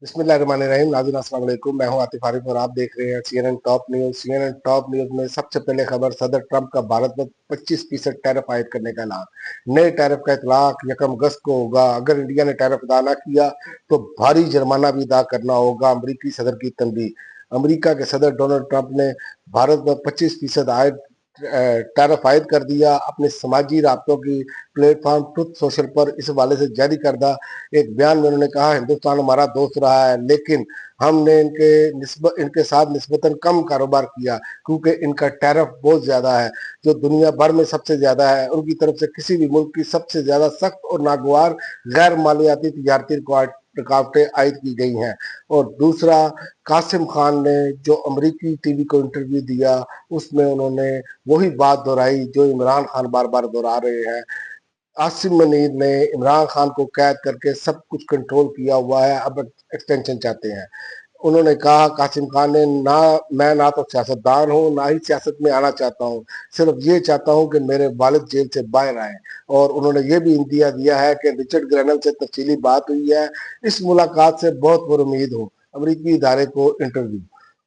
बिस्मिल्लाहिर्रहमानिर्रहीम। नाज़रीन अस्सलाम वालेकुम। मैं हूं आतिफ आरिफ और आप देख रहे हैं CNN top news. CNN top news में सबसे पहले खबर, सदर ट्रंप का भारत पर 25% टैरिफ आयद करने का ऐलान। नए टैरिफ का इतलाक 1 अगस्त को होगा। अगर इंडिया ने टैरिफ अदा न किया तो भारी जुर्माना भी अदा करना होगा। अमरीकी सदर की तंबीह। अमरीका के सदर डोनाल्ड ट्रंप ने भारत पर 25% आयद टैरिफ आयद कर दिया। अपने समाजी राब्तों की प्लेटफॉर्म ट्रुथ सोशल पर इस हवाले से जारी करदा एक बयान में उन्होंने कहा, हिंदुस्तान हमारा दोस्त रहा है, लेकिन हमने इनके साथ निस्बतन कम कारोबार किया क्योंकि इनका टैरिफ बहुत ज्यादा है, जो दुनिया भर में सबसे ज्यादा है। उनकी तरफ से किसी भी मुल्क की सबसे ज्यादा सख्त और नागवार गैर मालियाती तजारती रुकावटें आयद की गई हैं। और दूसरा, कासिम खान ने जो अमरीकी टीवी को इंटरव्यू दिया, उसमें उन्होंने वही बात दोहराई जो इमरान खान बार बार दोहरा रहे हैं। आसिम मनीर ने इमरान खान को कैद करके सब कुछ कंट्रोल किया हुआ है, अब एक्सटेंशन चाहते हैं। उन्होंने कहा, कासिम खान ने, मैं ना तो सियासतदान हूँ ना ही सियासत में आना चाहता हूँ, सिर्फ ये चाहता हूँ कि मेरे वालिद जेल से बाहर आए। और उन्होंने ये भी इंदिया दिया है कि रिचर्ड ग्रैनल से तफसीली बात हुई है, इस मुलाकात से बहुत पुरुम्मीद हूँ। अमरीकी इदारे को इंटरव्यू।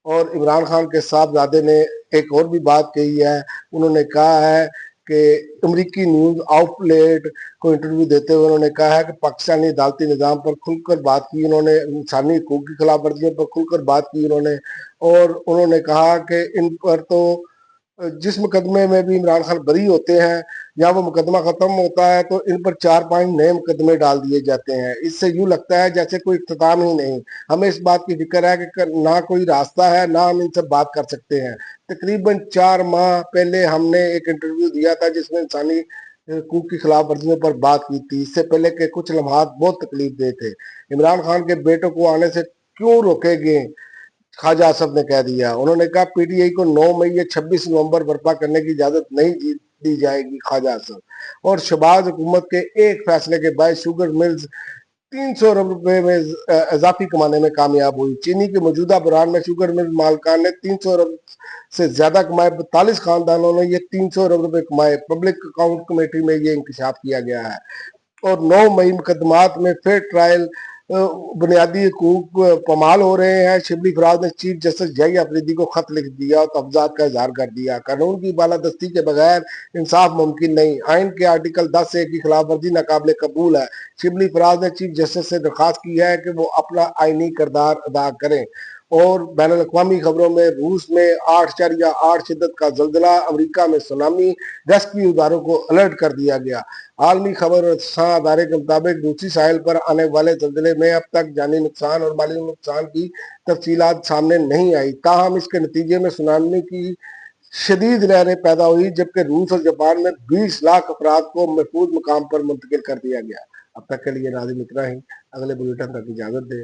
और इमरान खान के साहबजादे ने एक और भी बात कही है। उन्होंने कहा है कि अमरीकी न्यूज आउटलेट को इंटरव्यू देते हुए उन्होंने कहा है कि पाकिस्तानी अदालती निज़ाम पर खुलकर बात की उन्होंने, इंसानी हकूक की खिलाफ वर्जियों पर खुलकर बात की उन्होंने। और उन्होंने कहा कि इन पर तो जिस मुकदमे में भी इमरान खान बरी होते हैं या वो मुकदमा खत्म होता है तो इन पर 4-5 नए मुकदमे डाल दिए जाते हैं। इससे यूं लगता है जैसे कोई इख्तिताम ही नहीं। हमें इस बात की फिक्र है कि ना कोई रास्ता है, ना हम इनसे बात कर सकते हैं। तकरीबन 4 माह पहले हमने एक इंटरव्यू दिया था जिसमें इंसानी हकूक की खिलाफ वर्जियों पर बात की थी। इससे पहले के कुछ लम्हात बहुत तकलीफ दे थे। इमरान खान के बेटों को आने से क्यों रोके गए, ख्वाजा असद ने कह दिया। उन्होंने कहा, पीटीआई को 9 मई या 26 नवंबर बर्पा करने की इजाजत नहीं दी जाएगी, ख्वाजा असद। और शहबाज हुकूमत के एक फैसले के बाद शुगर मिल्स 300 अरब रुपए में इजाफी कमाने में कामयाब हुई। चीनी के मौजूदा बहरान में शुगर मिल मालकान ने 300 अरब से ज्यादा कमाए। 42 खानदानों ने ये 300 अरब रुपए कमाए। पब्लिक अकाउंट कमेटी में ये इंकशाफ किया गया है। और 9 मई मुकदमात में फेयर ट्रायल बुनियादी हकूक पमाल हो रहे हैं। शिबली फराज ने चीफ जस्टिस जय अफरीदी को खत लिख दिया और तफजात का इजहार कर दिया। कानून की बालादस्ती के बगैर इंसाफ मुमकिन नहीं। आइन के आर्टिकल 10A की खिलाफ वर्जी नाकाबिल कबूल है। शिबली फराज ने चीफ जस्टिस से दरख्वास्त की है कि वो अपना आइनी किरदार अदा करें। और बैन अवी खबरों में, रूस में 8.8 शिद्दत का जल्जला, अमरीका में सुनामी, रेस्क्यू इदारों को अलर्ट कर दिया गया। आलमी खबर अदारे के मुताबिक रूसी साहिल पर आने वाले जल्जले में अब तक जानी नुकसान और माली नुकसान की तफसीलात सामने नहीं आई। ताहम इसके नतीजे में सुनामी की शदीद लहरें पैदा हुई, जबकि रूस और जापान में 20 लाख अफराद को महफूज मुकाम पर मुंतकिल कर दिया गया। अब तक के लिए नाज़रीन इतना ही। अगले बुलेटिन तक इजाजत दे।